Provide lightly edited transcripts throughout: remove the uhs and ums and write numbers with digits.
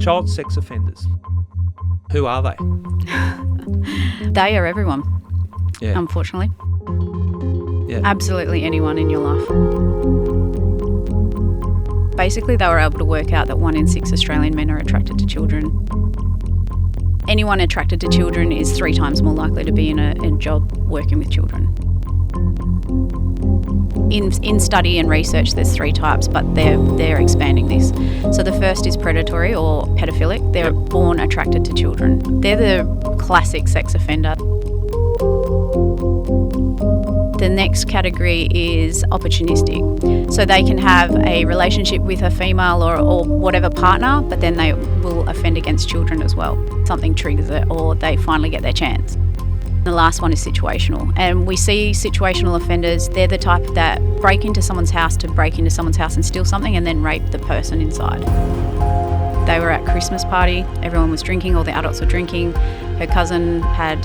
Child sex offenders. Who are they? They are everyone, Yeah. unfortunately. Yeah. Absolutely anyone in your life. Basically, they were able to work out that 1 in 6 Australian men are attracted to children. Anyone attracted to children is 3 times more likely to be in a job working with children. In study and research, there's 3 types, but they're expanding this. So the first is predatory or pedophilic. They're born attracted to children. They're the classic sex offender. The next category is opportunistic. So they can have a relationship with a female or whatever partner, but then they will offend against children as well. Something triggers it or they finally get their chance. The last one is situational. And we see situational offenders, they're the type that break into someone's house and steal something and then rape the person inside. They were at Christmas party, everyone was drinking, all the adults were drinking. Her cousin had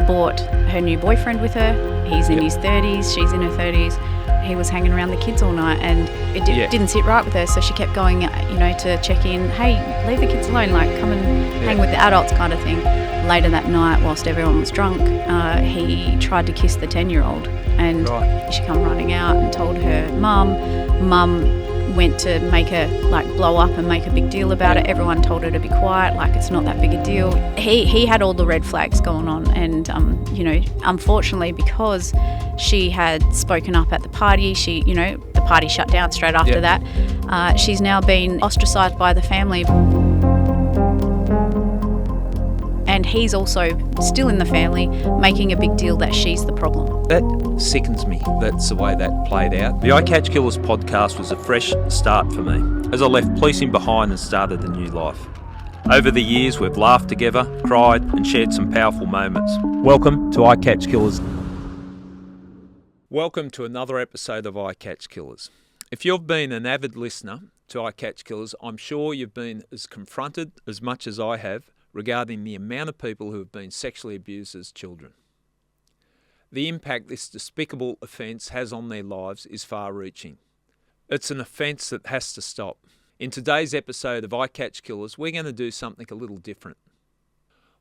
bought her new boyfriend with her. He's in his 30s, she's in her 30s. He was hanging around the kids all night and it didn't sit right with her, so she kept going, to check in, hey, leave the kids alone, like come and hang with the adults kind of thing. Later that night, whilst everyone was drunk, he tried to kiss the 10-year-old and she come running out and told her mum. Mum went to make her blow up and make a big deal about it. Everyone told her to be quiet, like it's not that big a deal. He had all the red flags going on and, unfortunately because she had spoken up at the party, the party shut down straight after that. She's now been ostracised by the family. And he's also still in the family, making a big deal that she's the problem. That sickens me. That's the way that played out. The I Catch Killers podcast was a fresh start for me, as I left policing behind and started a new life. Over the years, we've laughed together, cried, and shared some powerful moments. Welcome to I Catch Killers. Welcome to another episode of I Catch Killers. If you've been an avid listener to I Catch Killers, I'm sure you've been as confronted as much as I have regarding the amount of people who have been sexually abused as children. The impact this despicable offence has on their lives is far-reaching. It's an offence that has to stop. In today's episode of I Catch Killers, we're going to do something a little different.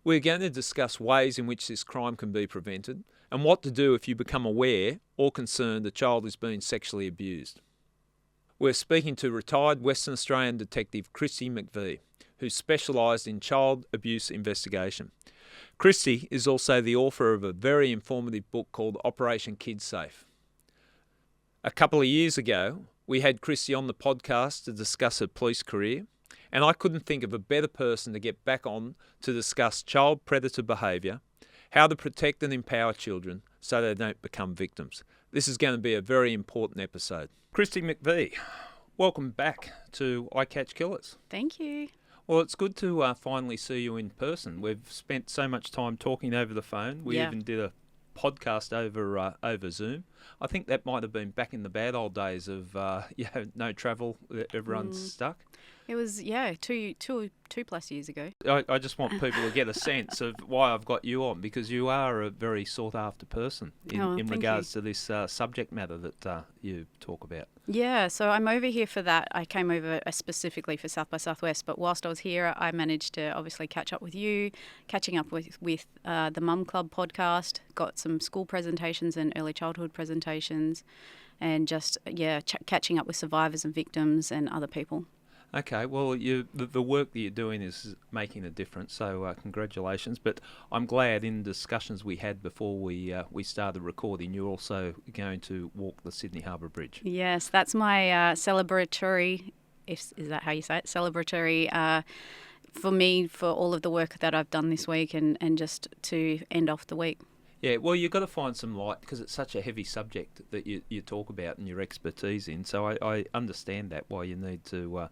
We're going to discuss ways in which this crime can be prevented and what to do if you become aware or concerned a child is being sexually abused. We're speaking to retired Western Australian detective Kristi McVee, who specialised in child abuse investigation. Christie is also the author of a very informative book called Operation Kids Safe. A couple of years ago, we had Christie on the podcast to discuss her police career, and I couldn't think of a better person to get back on to discuss child predator behaviour, how to protect and empower children so they don't become victims. This is going to be a very important episode. Kristi McVee, welcome back to I Catch Killers. Thank you. Well, it's good to finally see you in person. We've spent so much time talking over the phone. We even did a podcast over Zoom. I think that might have been back in the bad old days of no travel, everyone's stuck. It was, 2+ years ago. I just want people to get a sense of why I've got you on, because you are a very sought-after person in regards to this subject matter that you talk about. Yeah, so I'm over here for that. I came over specifically for South by Southwest, but whilst I was here, I managed to obviously catch up with you, catching up with the Mum Club podcast, got some school presentations and early childhood presentations, and just, catching up with survivors and victims and other people. Okay, well, the work that you're doing is making a difference, so congratulations. But I'm glad in discussions we had before we started recording, you're also going to walk the Sydney Harbour Bridge. Yes, that's my celebratory, is that how you say it? Celebratory for me, for all of the work that I've done this week and just to end off the week. Yeah, well, you've got to find some light because it's such a heavy subject that you talk about and your expertise in. So I understand that, why you need to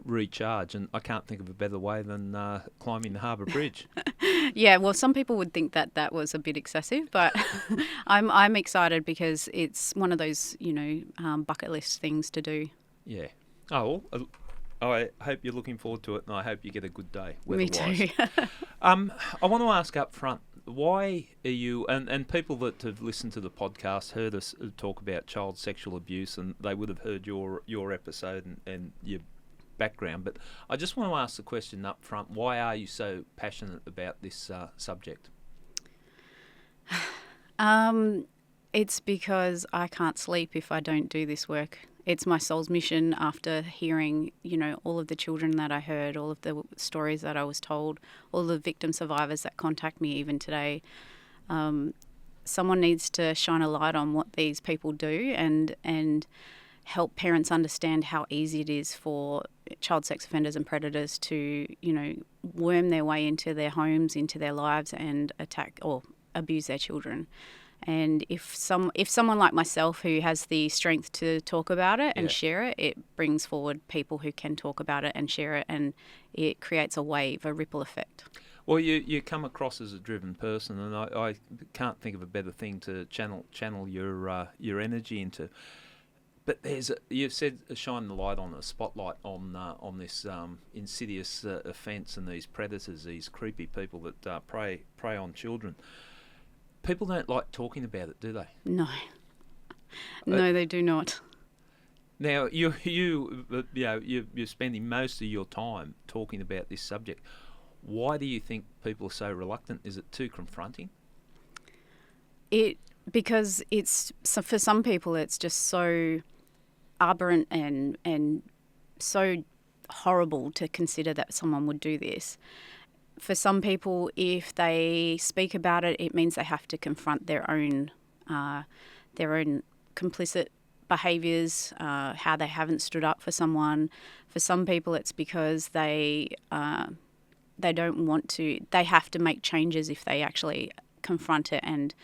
recharge. And I can't think of a better way than climbing the Harbour Bridge. Yeah, well, some people would think that was a bit excessive, but I'm excited because it's one of those, bucket list things to do. Yeah. Oh, well, I hope you're looking forward to it, and I hope you get a good day Me weather-wise. too. I want to ask up front, Why are you, and people that have listened to the podcast heard us talk about child sexual abuse, and they would have heard your episode and your background, but I just want to ask the question up front, why are you so passionate about this subject? It's because I can't sleep if I don't do this work. It's my soul's mission after hearing, all of the children that I heard, all of the stories that I was told, all the victim survivors that contact me even today. Someone needs to shine a light on what these people do and help parents understand how easy it is for child sex offenders and predators to, worm their way into their homes, into their lives and attack or abuse their children. And if someone like myself who has the strength to talk about it and share it, it brings forward people who can talk about it and share it, and it creates a wave, a ripple effect. Well, you come across as a driven person, and I can't think of a better thing to channel your energy into. But you've said shine the light on, a spotlight on this insidious offence and these predators, these creepy people that prey on children. People don't like talking about it, do they? No. No, they do not. Now, you're spending most of your time talking about this subject. Why do you think people are so reluctant? Is it too confronting? Because for some people it's just so aberrant and so horrible to consider that someone would do this. For some people, if they speak about it, it means they have to confront their own complicit behaviours, how they haven't stood up for someone. For some people, it's because they don't want to. They have to make changes if they actually confront it and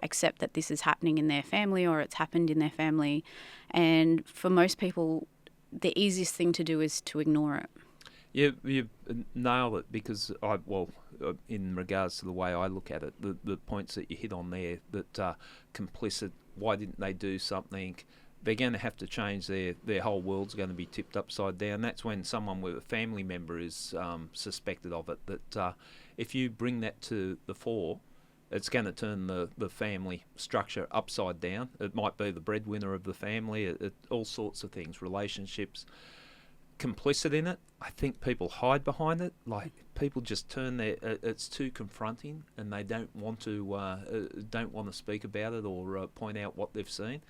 accept that this is happening in their family or it's happened in their family. And for most people, the easiest thing to do is to ignore it. You nailed it, because in regards to the way I look at it, the points that you hit on there, that complicit, why didn't they do something? They're going to have to change their whole world's going to be tipped upside down. That's when someone with a family member is suspected of it, that if you bring that to the fore, it's going to turn the family structure upside down. It might be the breadwinner of the family, all sorts of things, relationships. Complicit in it, I think people hide behind it. Like, people just turn it's too confronting, and they don't want to speak about it or point out what they've seen.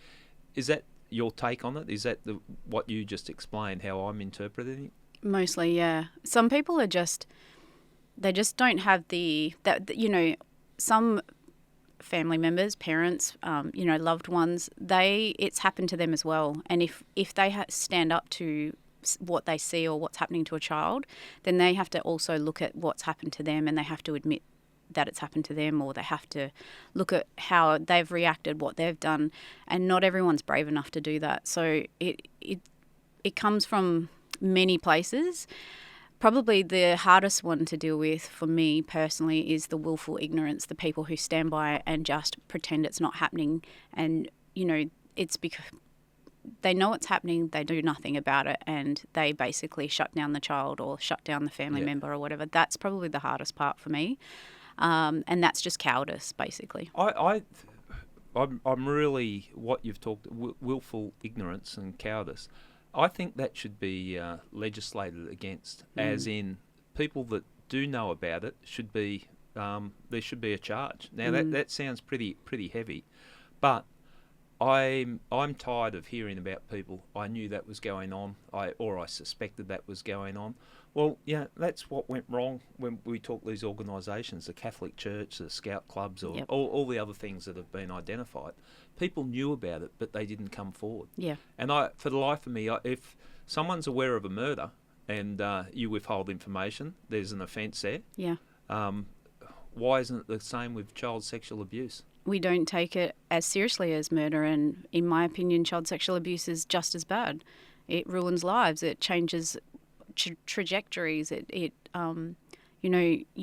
Is that your take on it? Is that what you just explained, how I'm interpreting it? Mostly, yeah. Some people they just don't have some family members, parents, loved ones, it's happened to them as well. And if they stand up to what they see or what's happening to a child, then they have to also look at what's happened to them, and they have to admit that it's happened to them, or they have to look at how they've reacted, what they've done, and not everyone's brave enough to do that. So it comes from many places. Probably the hardest one to deal with for me personally is the willful ignorance, the people who stand by and just pretend it's not happening, and it's because they know it's happening, they do nothing about it, and they basically shut down the child or shut down the family member or whatever. That's probably the hardest part for me, and that's just cowardice, basically. I'm really, what you've talked, willful ignorance and cowardice, I think that should be legislated against, as in people that do know about it should be, there should be a charge. Now that sounds pretty heavy, but I'm tired of hearing about people. I knew that was going on, I suspected that was going on. Well, yeah, that's what went wrong when we talk these organisations, the Catholic Church, the Scout clubs, or all the other things that have been identified. People knew about it, but they didn't come forward. Yeah. And for the life of me, if someone's aware of a murder and you withhold information, there's an offence there. Yeah. Why isn't it the same with child sexual abuse? We don't take it as seriously as murder, and in my opinion, child sexual abuse is just as bad. It ruins lives. It changes trajectories. You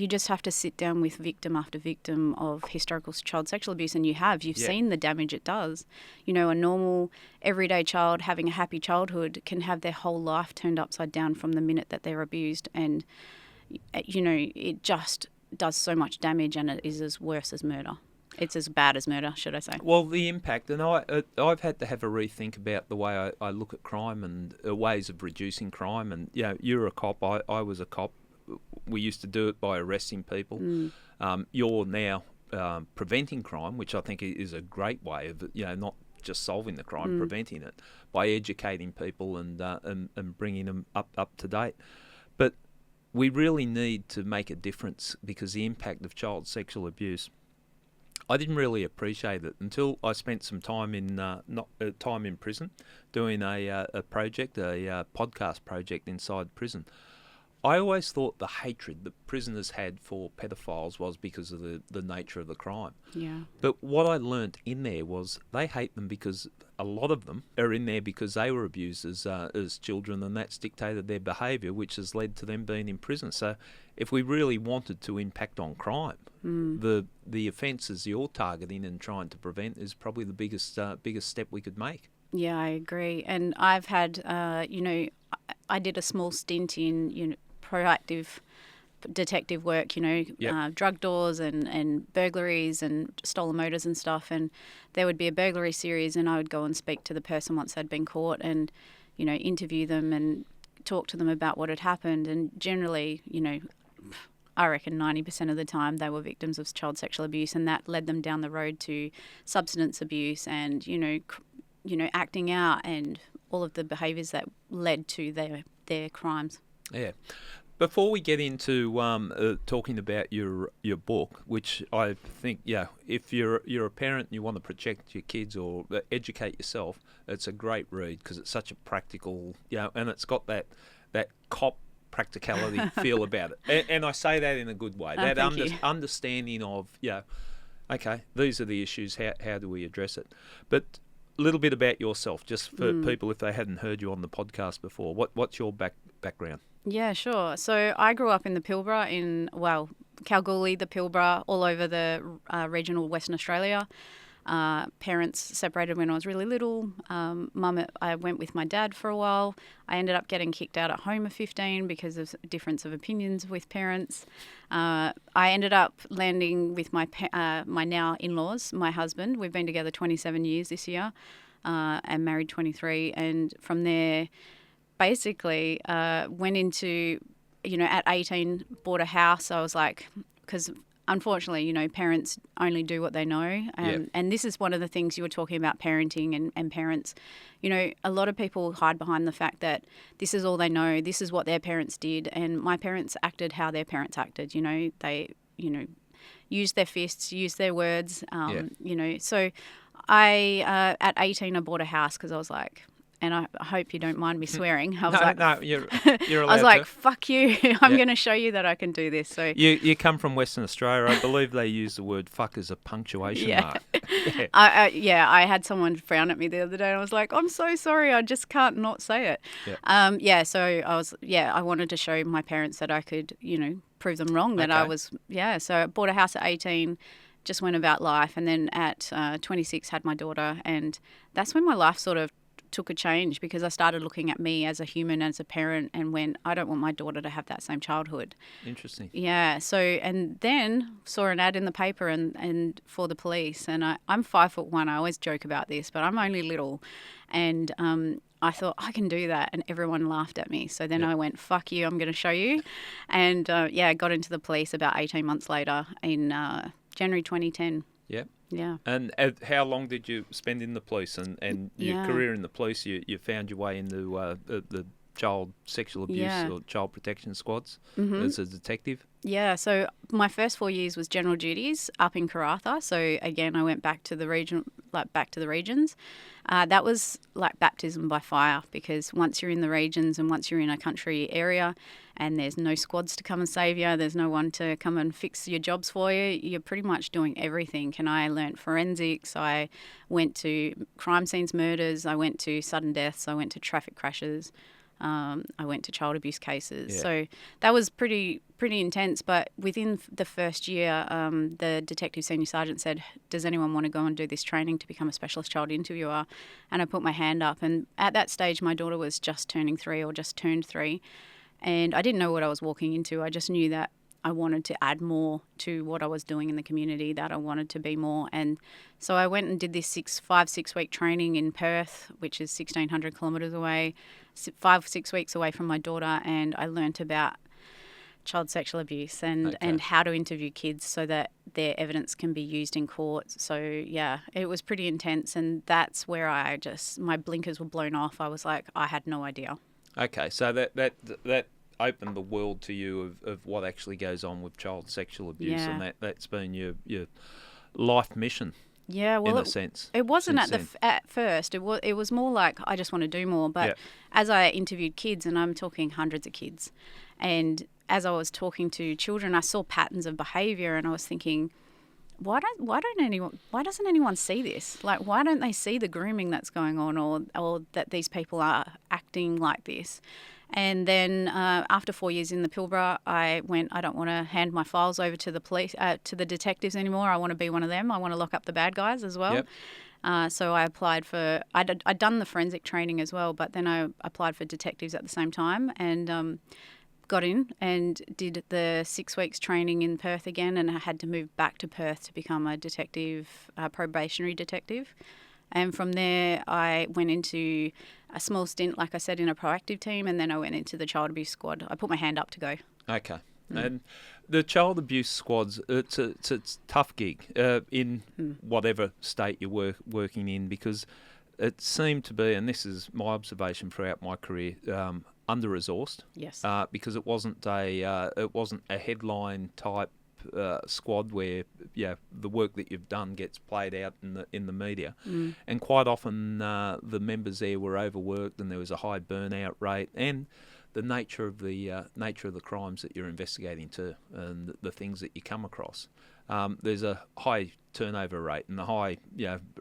just have to sit down with victim after victim of historical child sexual abuse, and you've seen the damage it does. A normal, everyday child having a happy childhood can have their whole life turned upside down from the minute that they're abused, and it just does so much damage, and it is as worse as murder. It's as bad as murder, should I say. Well, the impact, and I've had to have a rethink about the way I look at crime and ways of reducing crime. And, you're a cop, I was a cop. We used to do it by arresting people. You're now preventing crime, which I think is a great way of, not just solving the crime, preventing it by educating people and bringing them up to date. But we really need to make a difference, because the impact of child sexual abuse, I didn't really appreciate it until I spent some time in time in prison doing a project, a podcast project inside prison. I always thought the hatred that prisoners had for pedophiles was because of the nature of the crime. Yeah. But what I learnt in there was they hate them because a lot of them are in there because they were abused as children, and that's dictated their behaviour, which has led to them being in prison. So if we really wanted to impact on crime, the offences you're targeting and trying to prevent is probably the biggest step we could make. Yeah, I agree. And I've had, I did a small stint in, proactive detective work, drug doors and burglaries and stolen motors and stuff. And there would be a burglary series, and I would go and speak to the person once they'd been caught and, interview them and talk to them about what had happened. And generally, I reckon 90% of the time they were victims of child sexual abuse, and that led them down the road to substance abuse and, acting out and all of the behaviours that led to their crimes. Yeah. Before we get into talking about your book, which I think, if you're a parent and you want to protect your kids or educate yourself, it's a great read because it's such a practical, and it's got that cop practicality feel about it. And I say that in a good way. That understanding of, okay, these are the issues, how do we address it? But a little bit about yourself, just for people if they hadn't heard you on the podcast before. What's your background? Yeah, sure. So I grew up in the Pilbara, Kalgoorlie, the Pilbara, all over the regional Western Australia. Parents separated when I was really little. I went with my dad for a while. I ended up getting kicked out at home at 15 because of difference of opinions with parents. I ended up landing with my now in-laws, my husband. We've been together 27 years this year and married 23. And from there, basically went into, at 18, bought a house. I was like, because unfortunately, parents only do what they know. And this is one of the things you were talking about, parenting and parents. A lot of people hide behind the fact that this is all they know. This is what their parents did. And my parents acted how their parents acted. They, used their fists, used their words. So I, at 18, I bought a house because I was like, and I hope you don't mind me swearing. I was No, you're allowed I was like, to. fuck you. I'm going to show you that I can do this. So you come from Western Australia. I believe they use the word fuck as a punctuation mark. I had someone frown at me the other day, and I was like, I'm so sorry. I just can't not say it. So I wanted to show my parents that I could, prove them wrong, that I was, So I bought a house at 18, just went about life. And then at 26 had my daughter. And that's when my life sort of took a change, because I started looking at me as a human, as a parent, and went, I don't want my daughter to have that same childhood. Interesting. Yeah. So, and then saw an ad in the paper and for the police, and I'm 5'1". I always joke about this, but I'm only little, and I thought I can do that, and everyone laughed at me. So then I went, fuck you, I'm going to show you, and I got into the police about 18 months later in January 2010. Yeah. Yeah. And how long did you spend in the police? And your career in the police, you found your way into the child sexual abuse or child protection squads as a detective? Yeah, so my first 4 years was general duties up in Karratha. So again, I went back to the regions. That was like baptism by fire, because once you're in the regions and once you're in a country area and there's no squads to come and save you, there's no one to come and fix your jobs for you, you're pretty much doing everything. And I learnt forensics, I went to crime scenes murders, I went to sudden deaths, I went to traffic crashes. I went to child abuse cases. So that was pretty intense. But within the first year, the detective senior sergeant said, does anyone want to go and do this training to become a specialist child interviewer? And I put my hand up. And at that stage, my daughter was just turning 3 or just turned 3. And I didn't know what I was walking into. I just knew that I wanted to add more to what I was doing in the community, that I wanted to be more. And so I went and did this 6 week training in Perth, which is 1,600 kilometres away, 6 weeks away from my daughter, and I learnt about child sexual abuse and how to interview kids so that their evidence can be used in court. So, yeah, it was pretty intense, and that's where my blinkers were blown off. I was like, I had no idea. Okay, so that opened the world to you of what actually goes on with child sexual abuse, and that's been your life mission. Yeah, well, in a sense, it wasn't at first. It was more like I just want to do more. But as I interviewed kids, and I'm talking hundreds of kids, and as I was talking to children, I saw patterns of behaviour, and I was thinking, why doesn't anyone see this? Like, why don't they see the grooming that's going on, or that these people are acting like this? And then after 4 years in the Pilbara, I don't want to hand my files over to the police, to the detectives anymore. I want to be one of them. I want to lock up the bad guys as well. Yep. So I applied for, I'd done the forensic training as well, but then I applied for detectives at the same time, and got in and did the 6 weeks training in Perth again, and I had to move back to Perth to become a detective, probationary detective. And from there, I went into a small stint, like I said, in a proactive team, and then I went into the child abuse squad. I put my hand up to go. Okay. And the child abuse squads, it's a tough gig in whatever state you're working in, because it seemed to be, and this is my observation throughout my career, under-resourced. Yes. Because it wasn't a headline type squad where the work that you've done gets played out in the media, and quite often the members there were overworked, and there was a high burnout rate, and the nature of the crimes that you're investigating too, and the things that you come across. There's a high turnover rate and a high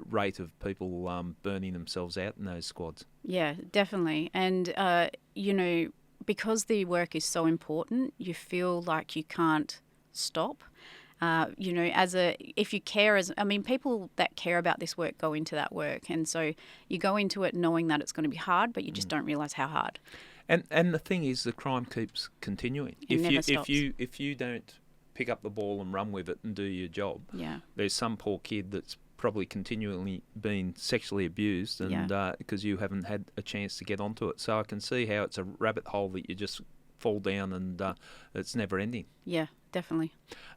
rate of people burning themselves out in those squads. Yeah, definitely. And because the work is so important, you feel like you can't stop. If you care, people that care about this work go into that work, and so you go into it knowing that it's going to be hard, but you just don't realise how hard. And the thing is, the crime keeps continuing. It never stops. If you don't pick up the ball and run with it and do your job, there's some poor kid that's probably continually been sexually abused, and because you haven't had a chance to get onto it. So I can see how it's a rabbit hole that you just fall down, and it's never ending. Yeah, definitely.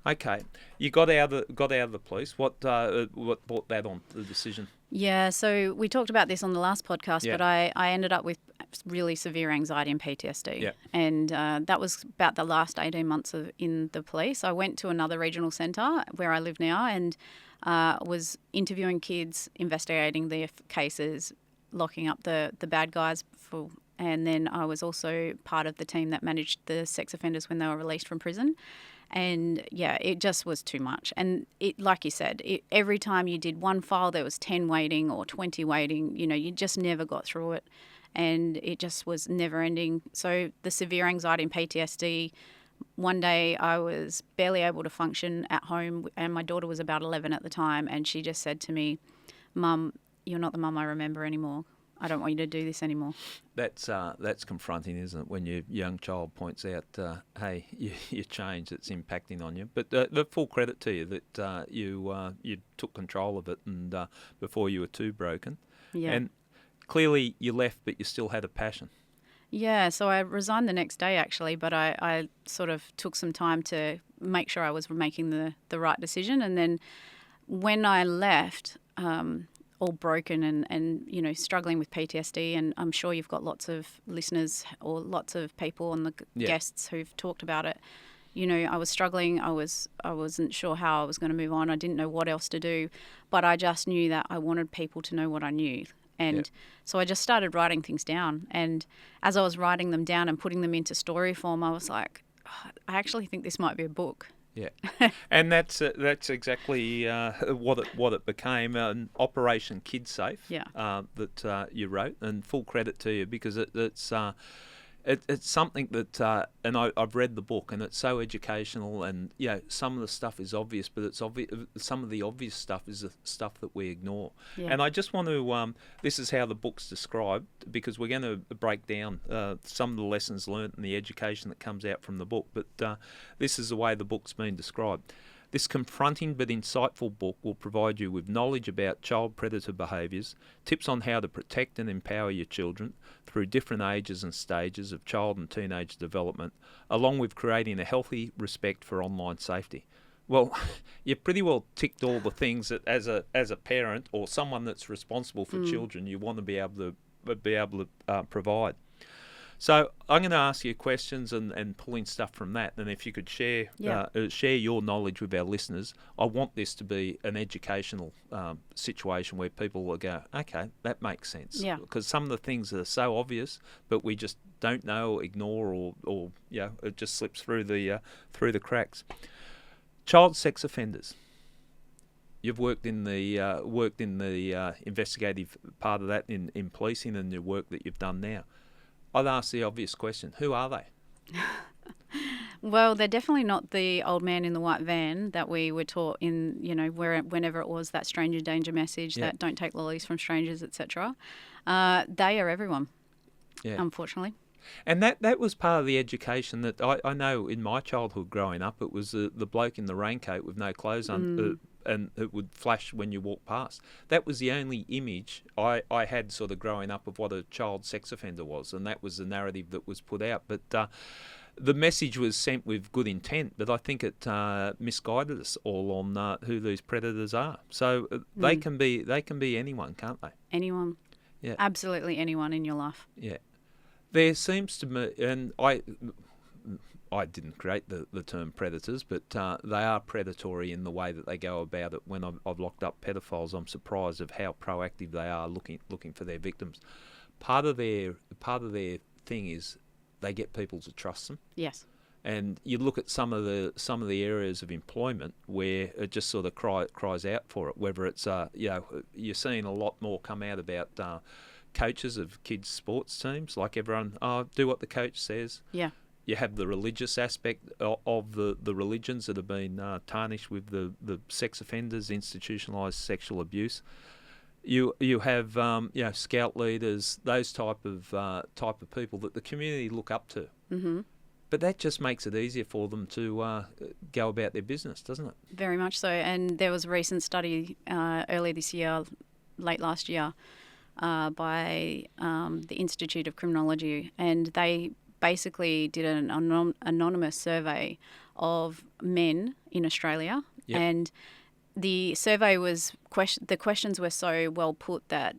Okay, you got out of the police. What brought that on, the decision? Yeah, so we talked about this on the last podcast, but I ended up with really severe anxiety and PTSD, and that was about the last 18 months in the police. I went to another regional centre where I live now, and was interviewing kids, investigating their cases, locking up the bad guys and then I was also part of the team that managed the sex offenders when they were released from prison. And it just was too much. And it, like you said, every time you did one file, there was 10 waiting or 20 waiting. You just never got through it, and it just was never ending. So the severe anxiety and PTSD. One day I was barely able to function at home, and my daughter was about 11 at the time, and she just said to me, "Mum, you're not the mum I remember anymore. I don't want you to do this anymore." That's confronting, isn't it? When your young child points out, "Hey, you changed. It's impacting on you." But the full credit to you that you took control of it, and before you were too broken. Yeah. And clearly you left, but you still had a passion. Yeah, so I resigned the next day actually, but I sort of took some time to make sure I was making the right decision. And then when I left, all broken and struggling with PTSD, and I'm sure you've got lots of listeners or lots of people on the guests who've talked about it. I was struggling. I wasn't sure how I was going to move on. I didn't know what else to do, but I just knew that I wanted people to know what I knew. And so I just started writing things down. And as I was writing them down and putting them into story form, I was like, I actually think this might be a book. Yeah, and that's exactly what it became, an Operation Kid Safe that you wrote, and full credit to you, because it's It's something that, and I've read the book, and it's so educational, and some of the stuff is obvious, but it's obvious. Some of the obvious stuff is the stuff that we ignore. Yeah. And I just want to. This is how the book's described, because we're going to break down some of the lessons learnt and the education that comes out from the book. But this is the way the book's been described. This confronting but insightful book will provide you with knowledge about child predator behaviours, tips on how to protect and empower your children through different ages and stages of child and teenage development, along with creating a healthy respect for online safety. Well, you pretty well ticked all the things that as a parent or someone that's responsible for children you want to be able to provide. So I'm going to ask you questions and pull in stuff from that. And if you could share your knowledge with our listeners, I want this to be an educational situation where people will go, okay, that makes sense. Yeah. Because some of the things are so obvious, but we just don't know, ignore, or it just slips through the cracks. Child sex offenders. You've worked in the investigative part of that in policing and the work that you've done now. I'd ask the obvious question: who are they? Well, they're definitely not the old man in the white van that we were taught in, whenever it was that stranger danger message, that don't take lollies from strangers, etc. They are everyone, unfortunately. And that was part of the education that I know in my childhood growing up. It was the bloke in the raincoat with no clothes on, and it would flash when you walk past. That was the only image I had sort of growing up of what a child sex offender was, and that was the narrative that was put out. But the message was sent with good intent, but I think it misguided us all on who these predators are. So they can be anyone, can't they? Anyone. Yeah. Absolutely anyone in your life. Yeah. There seems to be, and I didn't create the term predators, but they are predatory in the way that they go about it. When I've locked up pedophiles, I'm surprised of how proactive they are looking for their victims. Part of their thing is they get people to trust them. Yes. And you look at some of the areas of employment where it just sort of cries out for it. Whether it's you're seeing a lot more come out about coaches of kids' sports teams, like everyone, do what the coach says. Yeah. You have the religious aspect of the religions that have been tarnished with the sex offenders, institutionalised sexual abuse. You have scout leaders, those type of people that the community look up to. Mm-hmm. But that just makes it easier for them to go about their business, doesn't it? Very much so. And there was a recent study earlier this year, late last year, by the Institute of Criminology, and they basically did an anonymous survey of men in Australia. Yep. And the survey the questions were so well put that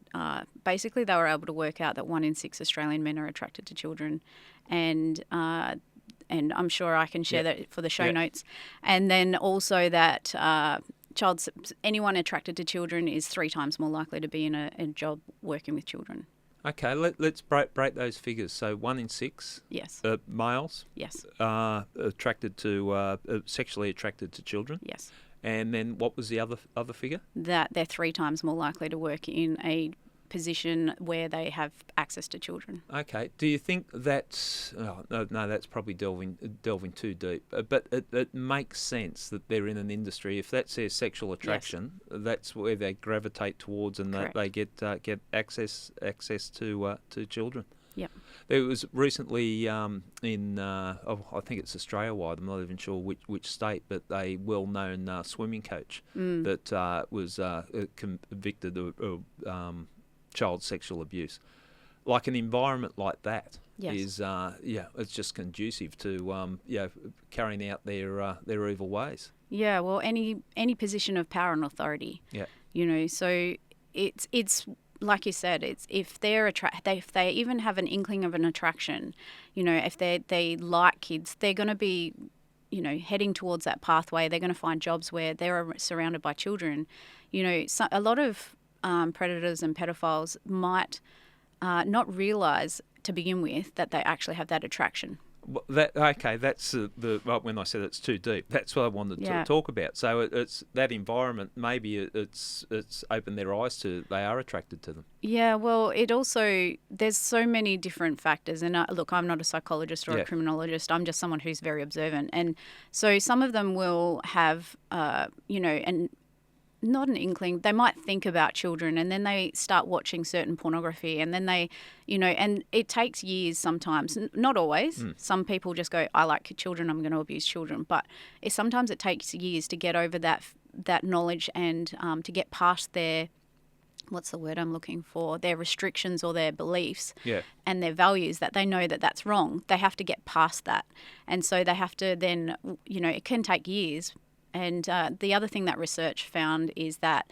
basically they were able to work out that 1 in 6 Australian men are attracted to children, and I'm sure I can share that for the show notes. And then also that anyone attracted to children is 3 times more likely to be in a job working with children. Okay, let's break those figures. So 1 in 6 males attracted to sexually attracted to children. Yes. And then what was the other figure? That they're 3 times more likely to work in a position where they have access to children. Okay. Do you think that's... Oh, no, that's probably delving too deep. But it makes sense that they're in an industry. If that's their sexual attraction, that's where they gravitate towards, and that they get access to children. Yep. There was recently in, I think it's Australia-wide, I'm not even sure which state, but a well-known swimming coach that was convicted of child sexual abuse. Like an environment like that is, it's just conducive to, carrying out their evil ways. Yeah, well, any position of power and authority. Yeah. So it's like you said, it's if if they even have an inkling of an attraction, if they like kids, they're going to be, heading towards that pathway. They're going to find jobs where they're surrounded by children. So a lot of predators and pedophiles might not realise to begin with that they actually have that attraction. That's well, when I said it's too deep, that's what I wanted to talk about. So it's that environment. Maybe it's opened their eyes to they are attracted to them. Yeah, well, it also there's so many different factors. And look, I'm not a psychologist or a criminologist. I'm just someone who's very observant. And so some of them will have, and not an inkling. They might think about children and then they start watching certain pornography and then they, and it takes years sometimes, not always. Some people just go, I like children, I'm going to abuse children. But sometimes it takes years to get over that knowledge and to get past their, what's the word I'm looking for, their restrictions or their beliefs and their values that they know that that's wrong. They have to get past that. And so they have to then, it can take years. And the other thing that research found is that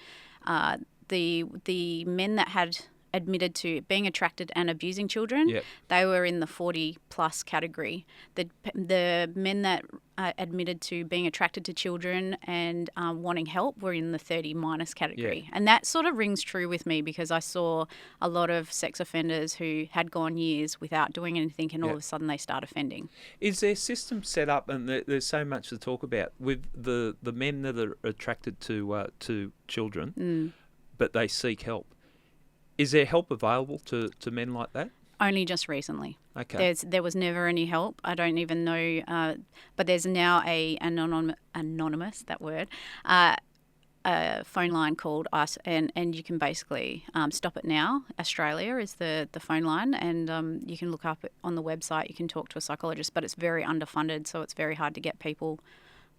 the men that had admitted to being attracted and abusing children, they were in the 40-plus category. The men that admitted to being attracted to children and wanting help were in the 30- category. And that sort of rings true with me because I saw a lot of sex offenders who had gone years without doing anything and all of a sudden they start offending. Is their system set up, and there's so much to talk about, with the men that are attracted to children, but they seek help? Is there help available to men like that? Only just recently. Okay. There was never any help. I don't even know, but there's now a anonymous, that word, a phone line called Us, and you can basically Stop It Now. Australia is the phone line, and you can look up on the website. You can talk to a psychologist, but it's very underfunded, so it's very hard to get people.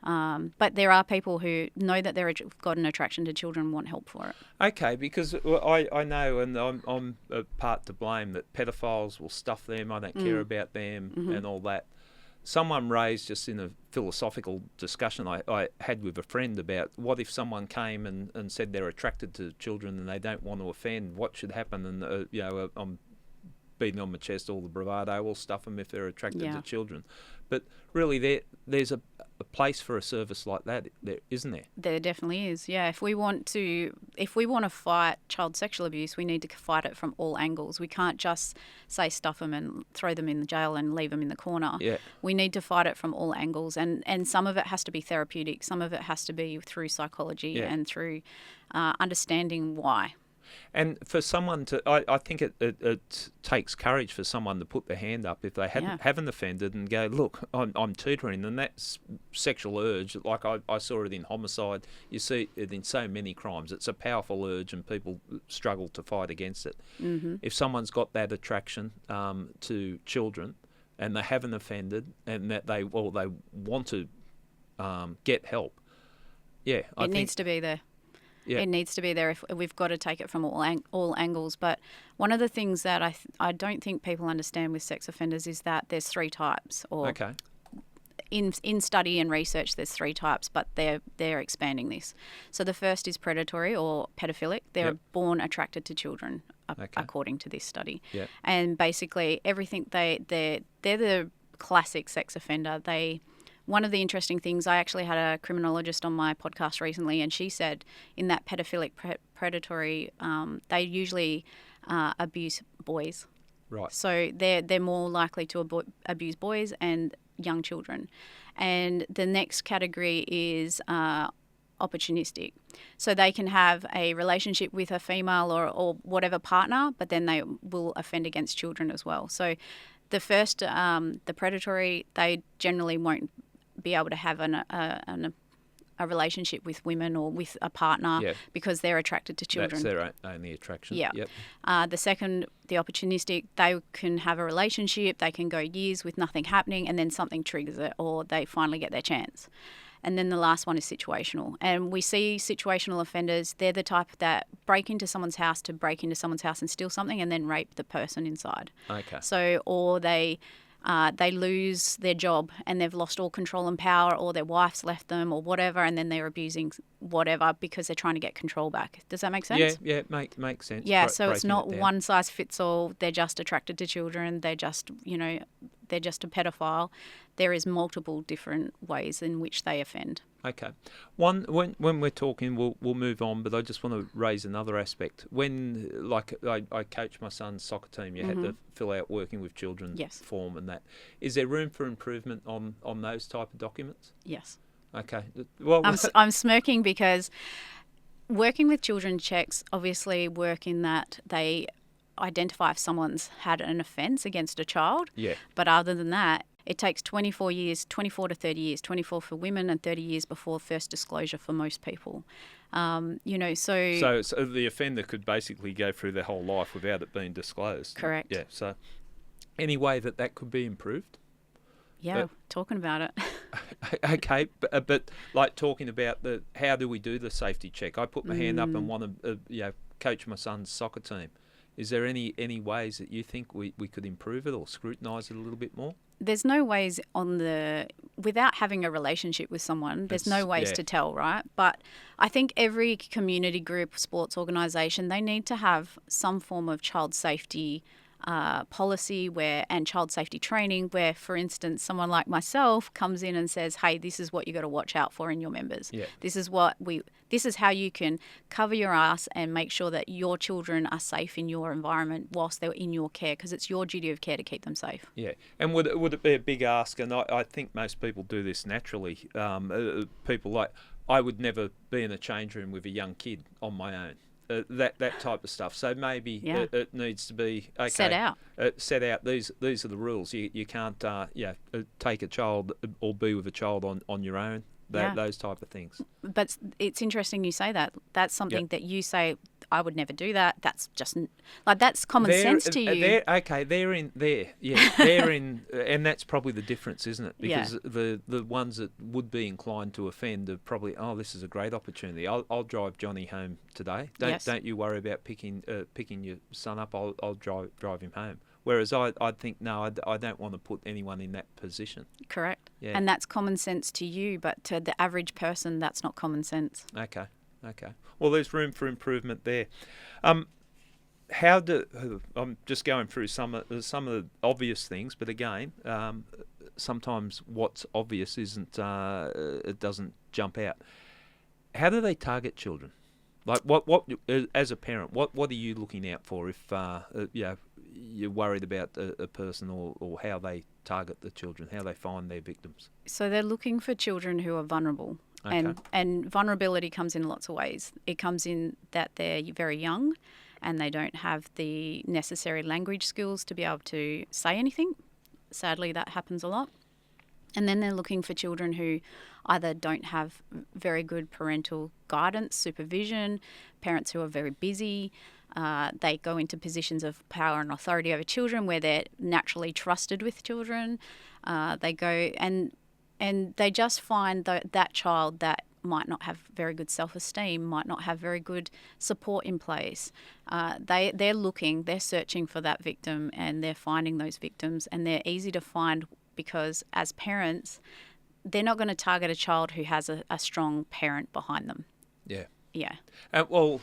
But there are people who know that they've got an attraction to children and want help for it. Okay, because I know, and I'm a part to blame, that pedophiles will stuff them, I don't care about them and all that. Someone raised, just in a philosophical discussion I had with a friend, about what if someone came and said they're attracted to children and they don't want to offend, what should happen? And, I'm beating on my chest, all the bravado, we'll stuff them if they're attracted to children. But really, there's a place for a service like that, there isn't there? There definitely is. Yeah, if we want to fight child sexual abuse, we need to fight it from all angles. We can't just say stuff them and throw them in the jail and leave them in the corner. Yeah. We need to fight it from all angles, and some of it has to be therapeutic. Some of it has to be through psychology and through understanding why. And for someone to, I think it takes courage for someone to put their hand up if they haven't offended and go, look, I'm tutoring, and that sexual urge, like I saw it in homicide, you see it in so many crimes. It's a powerful urge and people struggle to fight against it. Mm-hmm. If someone's got that attraction to children and they haven't offended and that they want to get help, I think needs to be there. Yeah. It needs to be there. If we've got to take it from all angles. But one of the things that I don't think people understand with sex offenders is that there's 3 types. Or in study and research, there's 3 types, but they're expanding this. So the first is predatory or pedophilic. They're born attracted to children, according to this study. Yep. And basically everything they're the classic sex offender. One of the interesting things, I actually had a criminologist on my podcast recently, and she said in that pedophilic predatory, they usually abuse boys. Right. So they're more likely to abuse boys and young children. And the next category is opportunistic. So they can have a relationship with a female or whatever partner, but then they will offend against children as well. So the first, the predatory, they generally won't be able to have a relationship with women or with a partner because they're attracted to children. That's their only attraction. Yeah. Yep. The second, the opportunistic, they can have a relationship, they can go years with nothing happening, and then something triggers it or they finally get their chance. And then the last one is situational. And we see situational offenders, they're the type that break into someone's house and steal something and then rape the person inside. Okay. So, or they lose their job and they've lost all control and power, or their wife's left them or whatever, and then they're abusing whatever because they're trying to get control back. Does that make sense? Yeah, makes sense. Yeah, so it's not one size fits all. They're just attracted to children. They're just, they're just a pedophile. There is multiple different ways in which they offend. Okay. When we're talking, we'll move on, but I just want to raise another aspect. When, like, I coach my son's soccer team, you had to fill out working with children form and that. Is there room for improvement on those type of documents? Yes. Okay. Well, I'm smirking because working with children checks obviously work in that they identify if someone's had an offence against a child. Yeah. But other than that, it takes 24 to 30 years, 24 for women and 30 years before first disclosure for most people. So the offender could basically go through their whole life without it being disclosed. Correct. Yeah. So any way that could be improved? Yeah, talking about it. Okay, but like talking about how do we do the safety check? I put my hand up and want to coach my son's soccer team. Is there any ways that you think we could improve it or scrutinise it a little bit more? There's no ways without having a relationship with someone, there's no ways to tell, right? But I think every community group, sports organisation, they need to have some form of child safety policy and child safety training where, for instance, someone like myself comes in and says, hey, this is what you got to watch out for in your members. Yeah. This is how you can cover your ass and make sure that your children are safe in your environment whilst they're in your care, because it's your duty of care to keep them safe. Yeah. And would it be a big ask? And I think most people do this naturally. People like, I would never be in a change room with a young kid on my own. That type of stuff. So maybe it needs to be set out. Set out. These are the rules. You can't take a child or be with a child on your own. Those type of things. But it's interesting you say that. That's something that you say, I would never do that. That's just that's common sense to you. They're in there. Yeah, they're in, and that's probably the difference, isn't it? Because the ones that would be inclined to offend are probably, this is a great opportunity. I'll drive Johnny home today. Don't you worry about picking your son up. I'll drive him home. Whereas I'd think, no, I don't want to put anyone in that position. Correct. Yeah. And that's common sense to you, but to the average person, that's not common sense. Okay. Well, there's room for improvement there. I'm just going through some of the obvious things, but again, sometimes what's obvious isn't. It doesn't jump out. How do they target children? Like what as a parent, what are you looking out for if you're worried about a person or how they target the children, how they find their victims? So they're looking for children who are vulnerable. Okay. And vulnerability comes in lots of ways. It comes in that they're very young and they don't have the necessary language skills to be able to say anything. Sadly, that happens a lot. And then they're looking for children who either don't have very good parental guidance, supervision, parents who are very busy. They go into positions of power and authority over children where they're naturally trusted with children. They go and they just find that child that might not have very good self-esteem, might not have very good support in place. They're searching for that victim and they're finding those victims, and they're easy to find because as parents, they're not going to target a child who has a strong parent behind them. Yeah. Yeah. Well,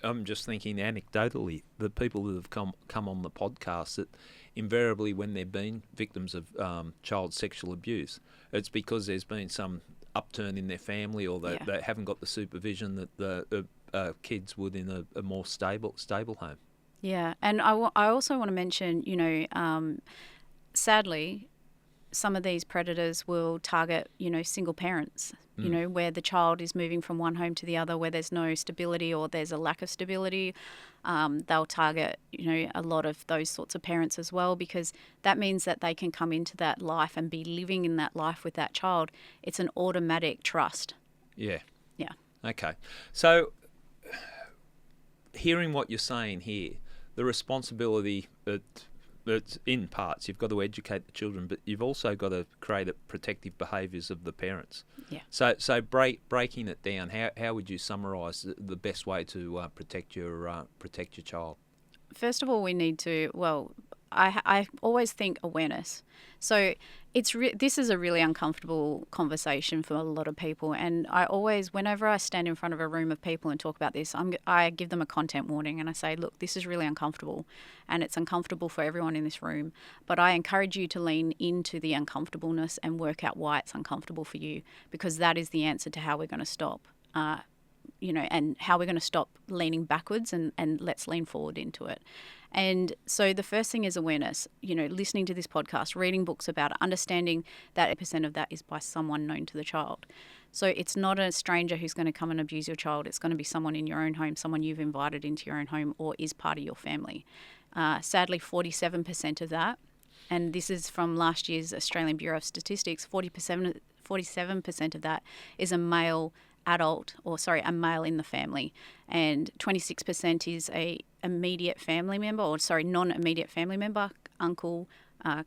I'm just thinking anecdotally, the people that have come on the podcast, that invariably when they've been victims of child sexual abuse, it's because there's been some upturn in their family, or they haven't got the supervision that the kids would in a more stable home. Yeah, and I also want to mention, sadly, some of these predators will target, single parents, where the child is moving from one home to the other, where there's no stability or there's a lack of stability. They'll target, a lot of those sorts of parents as well, because that means that they can come into that life and be living in that life with that child. It's an automatic trust. Yeah. Yeah. Okay. So hearing what you're saying here, the responsibility it's in parts. You've got to educate the children, but you've also got to create protective behaviours of the parents. Yeah. So breaking it down, how would you summarise the best way to protect your child? First of all, we need to I always think awareness. So this is a really uncomfortable conversation for a lot of people, and I always, whenever I stand in front of a room of people and talk about this, I give them a content warning, and I say, look, this is really uncomfortable, and it's uncomfortable for everyone in this room, but I encourage you to lean into the uncomfortableness and work out why it's uncomfortable for you, because that is the answer to how we're going to stop. And how we're going to stop leaning backwards and let's lean forward into it. And so the first thing is awareness, listening to this podcast, reading books about it, understanding that 8% of that is by someone known to the child. So it's not a stranger who's going to come and abuse your child. It's going to be someone in your own home, someone you've invited into your own home or is part of your family. Sadly, 47% of that, and this is from last year's Australian Bureau of Statistics, 47% of that is a male male in the family, and 26% is a immediate family member, non-immediate family member, uncle,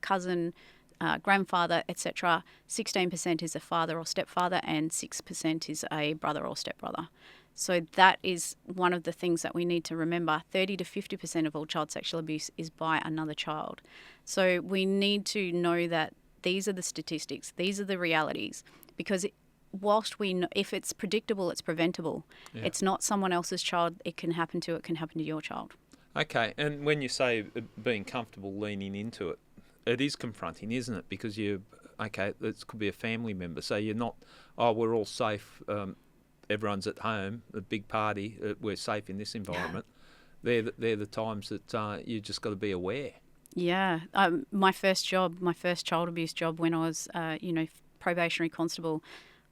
cousin, grandfather, etc. 16% is a father or stepfather, and 6% is a brother or stepbrother. So that is one of the things that we need to remember. 30 to 50% of all child sexual abuse is by another child. So we need to know that these are the statistics, these are the realities, because whilst if it's predictable, it's preventable. Yeah. It's not someone else's child. It can happen to your child. Okay, and when you say being comfortable leaning into it, it is confronting, isn't it? Because it could be a family member. So you're not, we're all safe, everyone's at home, a big party, we're safe in this environment. They're the times that you just got to be aware. Yeah, my first child abuse job when I was, probationary constable,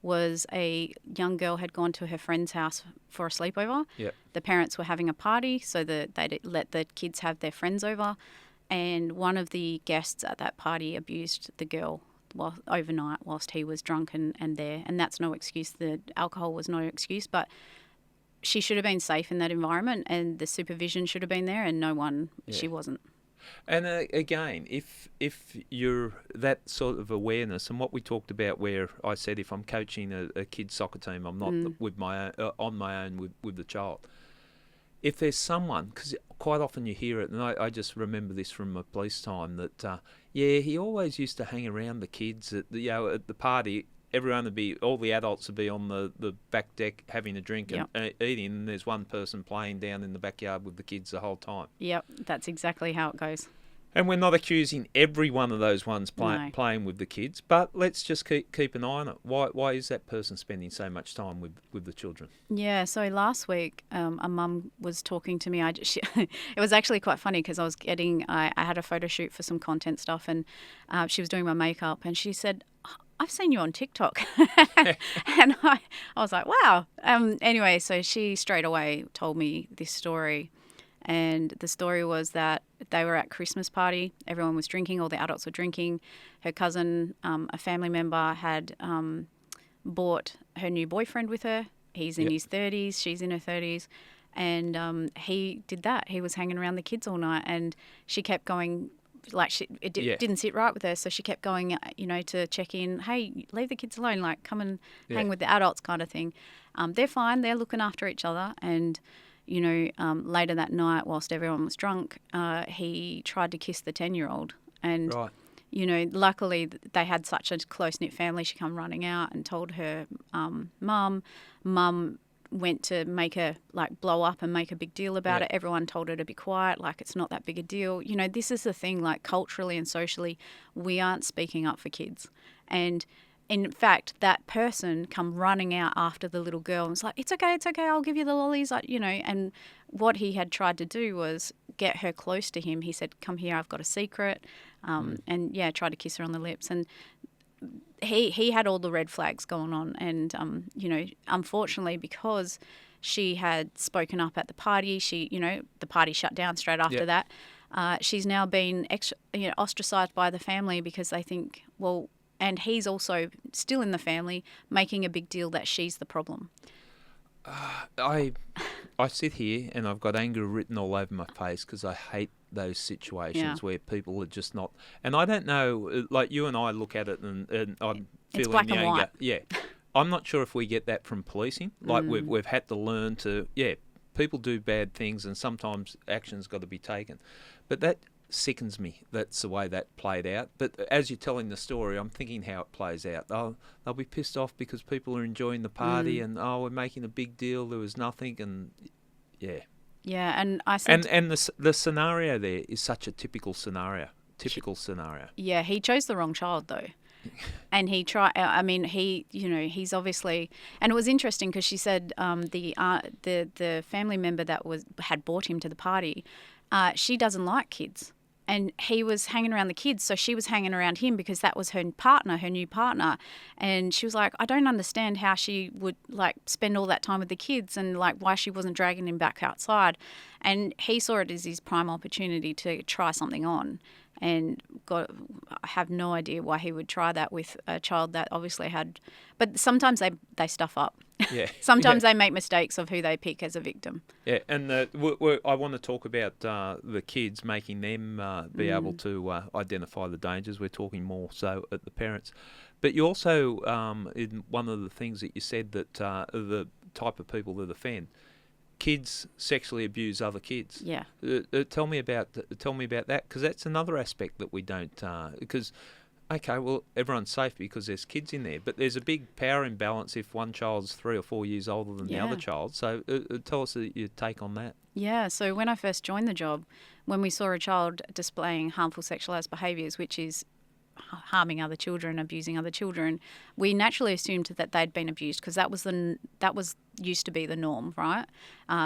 was a young girl had gone to her friend's house for a sleepover. Yep. The parents were having a party, so that they'd let the kids have their friends over, and one of the guests at that party abused the girl overnight whilst he was drunk and there. And that's no excuse. The alcohol was no excuse, but she should have been safe in that environment, and the supervision should have been there, and she wasn't. And again, if you're that sort of awareness, and what we talked about, where I said if I'm coaching a kid's soccer team, I'm not with on my own with the child. If there's someone, because quite often you hear it, and I just remember this from my police time, that he always used to hang around the kids at the party. All the adults would be on the back deck having a drink and eating, and there's one person playing down in the backyard with the kids the whole time. Yep, that's exactly how it goes. And we're not accusing every one of those ones playing with the kids, but let's just keep an eye on it. Why is that person spending so much time with the children? Yeah, so last week a mum was talking to me. It was actually quite funny because I had a photo shoot for some content stuff, and she was doing my makeup, and she said, I've seen you on TikTok. And I was like, wow. Anyway, so she straight away told me this story. And the story was that they were at Christmas party. Everyone was drinking. All the adults were drinking. Her cousin, a family member, had brought her new boyfriend with her. He's in his 30s. She's in her 30s. And he did that. He was hanging around the kids all night. And she kept going... didn't sit right with her, so she kept going, to check in. Hey, leave the kids alone. Come and hang with the adults, kind of thing. They're fine. They're looking after each other. And later that night, whilst everyone was drunk, he tried to kiss the 10-year-old. And luckily they had such a close knit family. She come running out and told her mum. Mum went to make her blow up and make a big deal about it. Everyone told her to be quiet, it's not that big a deal. This is the thing, culturally and socially, we aren't speaking up for kids. And in fact, that person come running out after the little girl and was like, it's okay, I'll give you the lollies, and what he had tried to do was get her close to him. He said, come here, I've got a secret, and tried to kiss her on the lips. And he had all the red flags going on, and unfortunately, because she had spoken up at the party, the party shut down straight after that. She's now been ostracized by the family because they think, and he's also still in the family, making a big deal that she's the problem. I sit here and I've got anger written all over my face because I hate those situations where people are just not. And I don't know, you and I look at it and I'm feeling it's black the and anger. White. Yeah, I'm not sure if we get that from policing. We've had to learn to people do bad things and sometimes action's got to be taken. But that sickens me. That's the way that played out. But as you're telling the story, I'm thinking how it plays out. They'll be pissed off because people are enjoying the party and, we're making a big deal. There was nothing and, yeah. Yeah, and I said... And the scenario there is such a typical scenario. Yeah, he chose the wrong child, though. And he tried. I mean, he's obviously. And it was interesting because she said the family member that had brought him to the party, she doesn't like kids, and he was hanging around the kids, so she was hanging around him because that was her partner, her new partner, and she was like, I don't understand how she would like spend all that time with the kids, and like why she wasn't dragging him back outside, and he saw it as his prime opportunity to try something on. And I have no idea why he would try that with a child that obviously had... But sometimes they stuff up. Yeah. Sometimes they make mistakes of who they pick as a victim. Yeah, and I want to talk about the kids, making them be able to identify the dangers. We're talking more so at the parents. But you also, in one of the things that you said, that the type of people that offend, kids sexually abuse other kids. Yeah. Tell me about that, because that's another aspect that we don't. Because, okay, well, everyone's safe because there's kids in there, but there's a big power imbalance if one child's 3 or 4 years older than the other child. So tell us your take on that. Yeah. So when I first joined the job, when we saw a child displaying harmful sexualised behaviours, which is harming other children, abusing other children, we naturally assumed that they'd been abused because that was used to be the norm, right?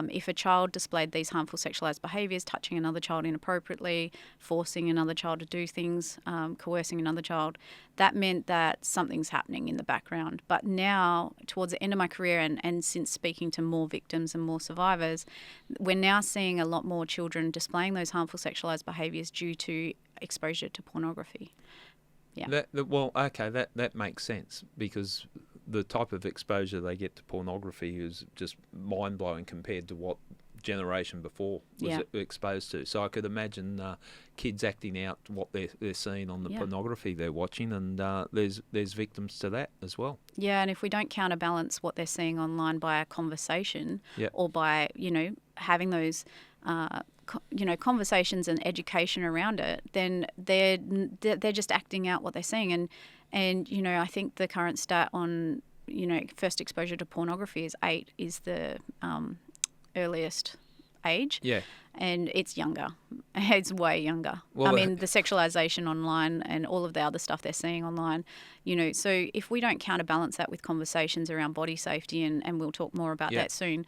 If a child displayed these harmful sexualised behaviours, touching another child inappropriately, forcing another child to do things, coercing another child, that meant that something's happening in the background. But now, towards the end of my career and since speaking to more victims and more survivors, we're now seeing a lot more children displaying those harmful sexualised behaviours due to exposure to pornography. Yeah. That makes sense because the type of exposure they get to pornography is just mind-blowing compared to what generation before was exposed to. So I could imagine kids acting out what they're seeing on the pornography they're watching, and there's victims to that as well. Yeah, and if we don't counterbalance what they're seeing online by a conversation or by, having those conversations and education around it, then they're just acting out what they're seeing. And I think the current stat on first exposure to pornography is 8 is the earliest age. Yeah. And it's younger. It's way younger. Well, the sexualization online and all of the other stuff they're seeing online, so if we don't counterbalance that with conversations around body safety, and we'll talk more about that soon,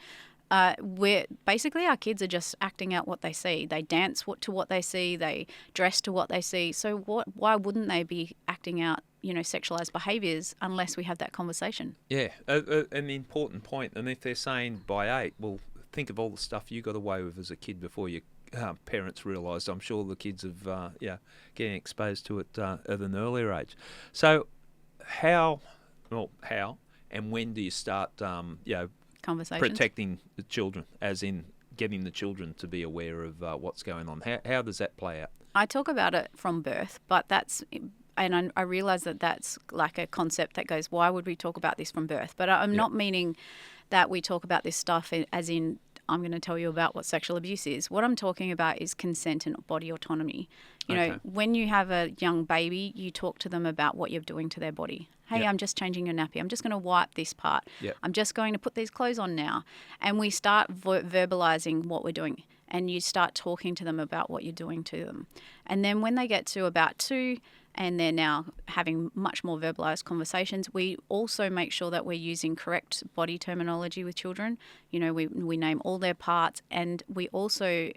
we're basically, our kids are just acting out what they see. They dance to what they see. They dress to what they see. So why wouldn't they be acting out, sexualized behaviours unless we have that conversation? Yeah, an important point. And if they're saying by 8, well, think of all the stuff you got away with as a kid before your parents realised. I'm sure the kids have, getting exposed to it at an earlier age. So how and when do you start, conversations? Protecting the children, as in getting the children to be aware of what's going on? How does that play out? I talk about it from birth, but I realise that that's like a concept that goes, why would we talk about this from birth? But I'm not meaning that we talk about this stuff as in, I'm going to tell you about what sexual abuse is. What I'm talking about is consent and body autonomy. When you have a young baby, you talk to them about what you're doing to their body. Hey, I'm just changing your nappy. I'm just going to wipe this part. I'm just going to put these clothes on now. And we start verbalizing what we're doing. And you start talking to them about what you're doing to them. And then when they get to about 2 and they're now having much more verbalized conversations, we also make sure that we're using correct body terminology with children. We name all their parts, and we also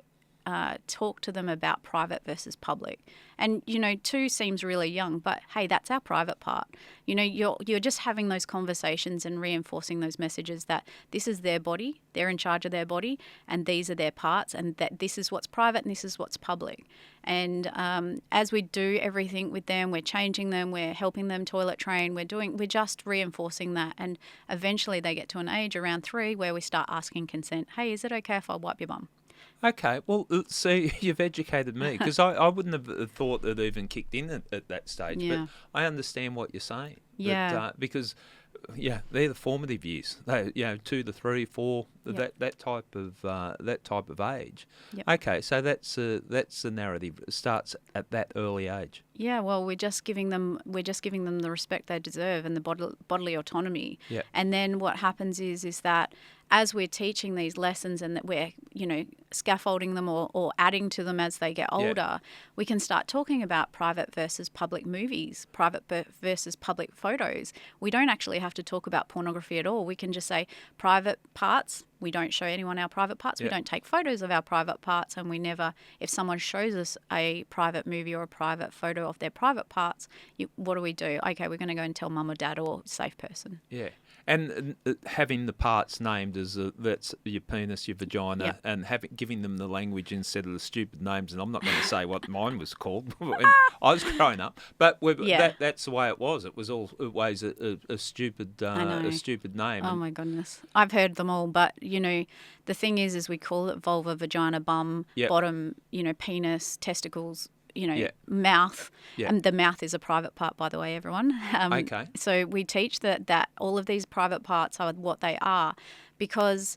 talk to them about private versus public. And 2 seems really young, but hey, that's our private part. You're just having those conversations and reinforcing those messages that this is their body, they're in charge of their body, and these are their parts, and that this is what's private and this is what's public. And as we do everything with them, we're changing them, we're helping them toilet train, we're just reinforcing that. And eventually they get to an age around 3 where we start asking consent. Hey, is it okay if I wipe your bum? Okay, well, see, you've educated me, because I wouldn't have thought it even kicked in at that stage. Yeah. But I understand what you're saying. Yeah. Because, they're the formative years. They, 2 to 3, 4, Yep. that type of age. Yep. Okay, so that's the narrative. It starts at that early age. Yeah, well, we're just giving them the respect they deserve and the bodily autonomy. Yeah. And then what happens is that as we're teaching these lessons and that we're, scaffolding them or adding to them as they get older, we can start talking about private versus public movies, private versus public photos. We don't actually have to talk about pornography at all. We can just say private parts. We don't show anyone our private parts. Yeah. We don't take photos of our private parts, and we never, if someone shows us a private movie or a private photo of their private parts, what do we do? Okay, we're going to go and tell mum or dad or safe person. Yeah. And having the parts named as that's your penis, your vagina, Yep. and giving them the language instead of the stupid names. And I'm not going to say what mine was called when I was growing up, but that's the way it was. It was always a stupid name. Oh my goodness, I've heard them all, but the thing is we call it vulva, vagina, bum, Yep. bottom, penis, testicles. Yeah. Mouth. Yeah. And the mouth is a private part, by the way, everyone. Okay. So we teach that all of these private parts are what they are, because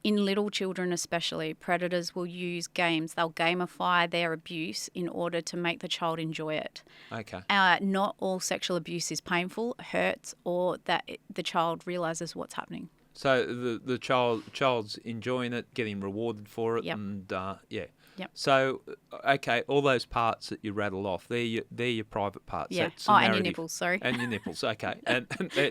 in little children especially, predators will use games. They'll gamify their abuse in order to make the child enjoy it. Okay. Not all sexual abuse is painful, hurts, or that the child realises what's happening. So the child's enjoying it, getting rewarded for it, Yep. and Yep. So okay, all those parts that you rattle off, they're your private parts. Yeah. That's the And your narrative. nipples, sorry. And your nipples, okay, and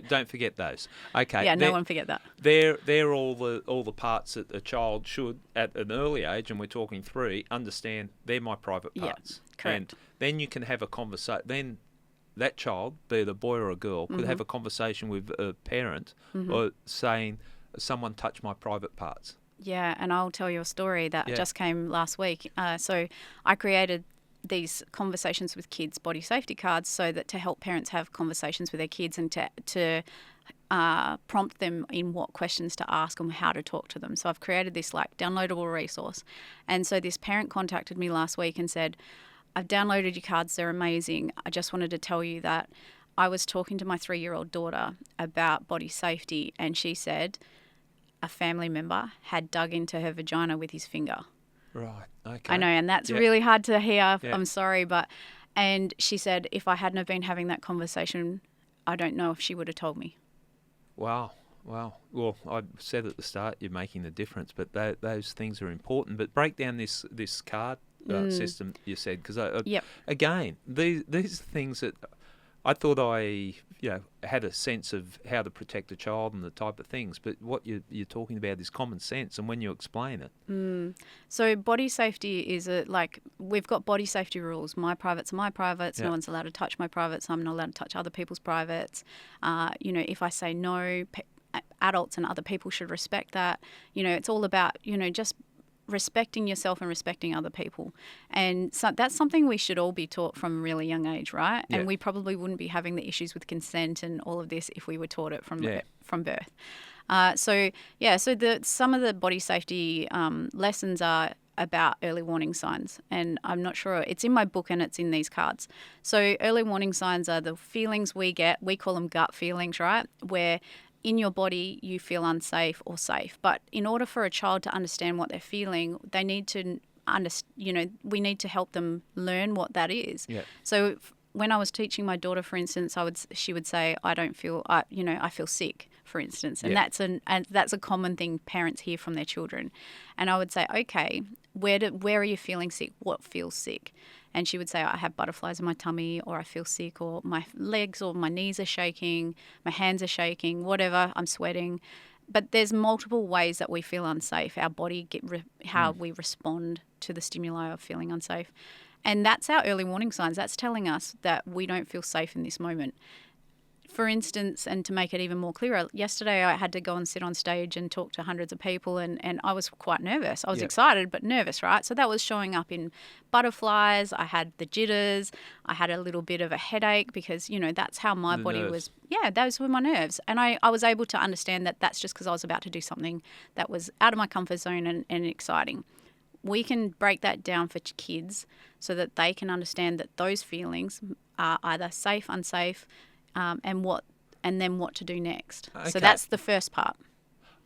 don't forget those. Okay. Yeah, no one forget that. They're all the parts that a child should, at an early age, and we're talking 3, understand they're my private parts. Yeah, correct. And then you can have a conversation. Then that child, be it a boy or a girl, could have a conversation with a parent or saying, someone touched my private parts. Yeah, and I'll tell you a story that Yeah. just came last week. So I created these conversations with kids, body safety cards, so that to help parents have conversations with their kids and to prompt them in what questions to ask and how to talk to them. So I've created this downloadable resource. And so this parent contacted me last week and said, I've downloaded your cards, they're amazing. I just wanted to tell you that I was talking to my 3-year-old daughter about body safety, and she said a family member had dug into her vagina with his finger. Right. Okay. I know, and that's Yeah. really hard to hear. Yeah. I'm sorry, and she said if I hadn't have been having that conversation, I don't know if she would have told me. Wow. Well, I said at the start you're making a difference, but those things are important. But break down this card system you said, because Yep. again, these are things that I thought I had a sense of how to protect a child and the type of things, but what you're talking about is common sense, and when you explain it. So body safety is we've got body safety rules. My privates are my privates. Yeah. No one's allowed to touch my privates. I'm not allowed to touch other people's privates. If I say no, adults and other people should respect that. It's all about, just respecting yourself and respecting other people. And so that's something we should all be taught from a really young age, right? Yeah. And we probably wouldn't be having the issues with consent and all of this if we were taught it from birth. Some of the body safety lessons are about early warning signs, and I'm not sure, it's in my book and it's in these cards. So early warning signs are the feelings we get, we call them gut feelings, right? Where in your body you feel unsafe or safe. But in order for a child to understand what they're feeling, they need to we need to help them learn what that is. Yeah. So when I was teaching my daughter, for instance, she would say, I feel sick, for instance. And that's a common thing parents hear from their children. And I would say, okay, where are you feeling sick? What feels sick? And she would say, I have butterflies in my tummy, or I feel sick, or my legs or my knees are shaking, my hands are shaking, whatever, I'm sweating. But there's multiple ways that we feel unsafe. Our body, how we respond to the stimuli of feeling unsafe. And that's our early warning signs. That's telling us that we don't feel safe in this moment. For instance, and to make it even more clearer, yesterday I had to go and sit on stage and talk to hundreds of people, and I was quite nervous. I was excited but nervous, right? So that was showing up in butterflies. I had the jitters. I had a little bit of a headache because, that's how my body nerves. was. Yeah, those were my nerves. And I was able to understand that that's just because I was about to do something that was out of my comfort zone and exciting. We can break that down for kids so that they can understand that those feelings are either safe, unsafe, and then what to do next. Okay. So that's the first part.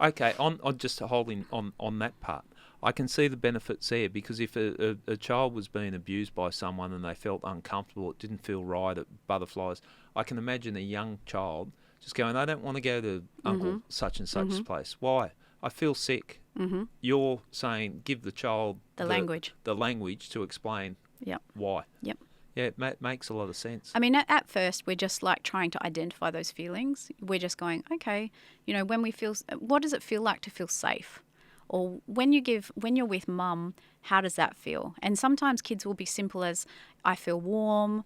Okay, on just holding on that part, I can see the benefits there, because if a child was being abused by someone and they felt uncomfortable, it didn't feel right, at butterflies, I can imagine a young child just going, I don't want to go to Uncle such and such's place. Why? I feel sick. You're saying give the child the language to explain why. Yep. Yeah, it makes a lot of sense. I mean, at first, we're just like trying to identify those feelings. We're just going, okay, when we feel, what does it feel like to feel safe? Or when you're with mum, how does that feel? And sometimes kids will be simple as, I feel warm,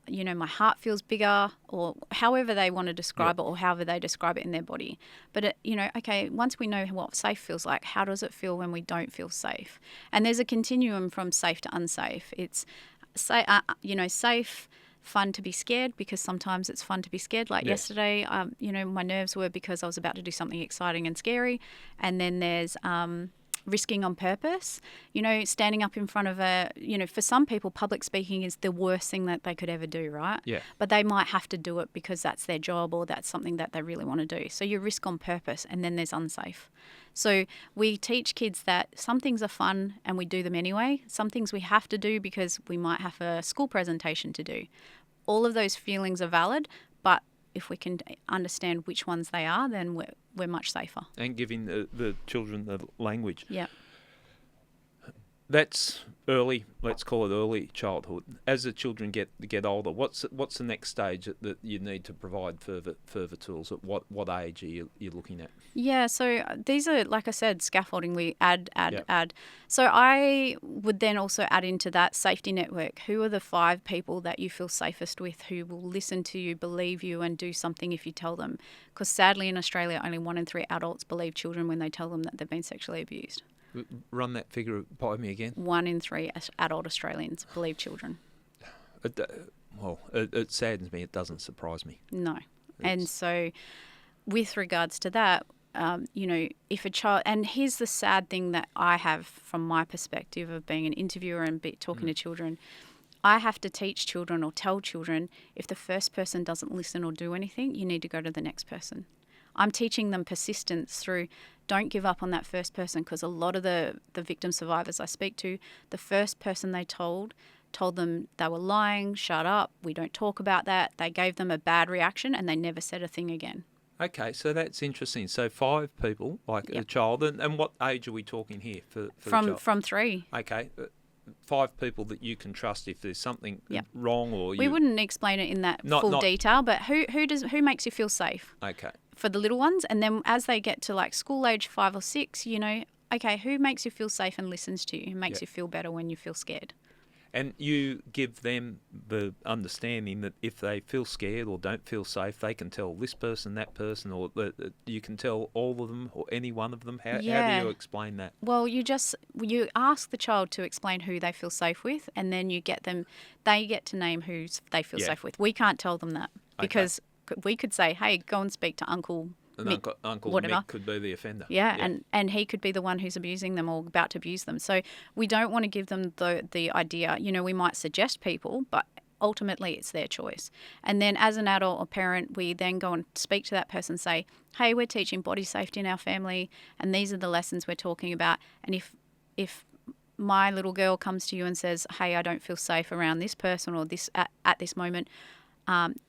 my heart feels bigger, or however they want to describe it, or however they describe it in their body. But, okay, once we know what safe feels like, how does it feel when we don't feel safe? And there's a continuum from safe to unsafe. It's, safe, fun to be scared, because sometimes it's fun to be scared. Like yesterday, my nerves were because I was about to do something exciting and scary. And then there's risking on purpose, standing up in front of for some people, public speaking is the worst thing that they could ever do, right? Yeah. But they might have to do it because that's their job, or that's something that they really want to do. So you risk on purpose, and then there's unsafe. So we teach kids that some things are fun and we do them anyway. Some things we have to do because we might have a school presentation to do. All of those feelings are valid, but if we can understand which ones they are, then we're much safer. And giving the children the language. Yeah. That's early, let's call it early childhood. As the children get older, what's the next stage that you need to provide further tools? At what age are you looking at? Yeah, so these are, like I said, scaffolding. We add. So I would then also add into that safety network. Who are the 5 people that you feel safest with, who will listen to you, believe you, and do something if you tell them? Because sadly in Australia, only 1 in 3 adults believe children when they tell them that they've been sexually abused. Run that figure by me again. 1 in 3 adult Australians believe children. It saddens me. It doesn't surprise me. No. And so with regards to that, if a child, and here's the sad thing that I have from my perspective of being an interviewer and talking to children, I have to teach children or tell children, if the first person doesn't listen or do anything, you need to go to the next person. I'm teaching them persistence through, don't give up on that first person, because a lot of the victim survivors I speak to, the first person they told them they were lying, shut up, we don't talk about that. They gave them a bad reaction and they never said a thing again. Okay, so that's interesting. So 5 people, like a child, and what age are we talking here for a child? From 3. Okay, 5 people that you can trust if there's something wrong, or we wouldn't explain it in that full detail, but who makes you feel safe? Okay. For the little ones, and then as they get to like school age 5 or 6, okay, who makes you feel safe and listens to you, who makes you feel better when you feel scared? And you give them the understanding that if they feel scared or don't feel safe, they can tell this person, that person, or you can tell all of them or any one of them. How do you explain that? Well, you ask the child to explain who they feel safe with, and then they get to name who they feel safe with. We can't tell them that because we could say, hey, go and speak to Uncle Mick, Uncle whatever. Mick could be the offender. Yeah. And he could be the one who's abusing them or about to abuse them. So we don't want to give them the idea. We might suggest people, but ultimately it's their choice. And then as an adult or parent, we then go and speak to that person and say, hey, we're teaching body safety in our family, and these are the lessons we're talking about. And if my little girl comes to you and says, hey, I don't feel safe around this person or this at this moment,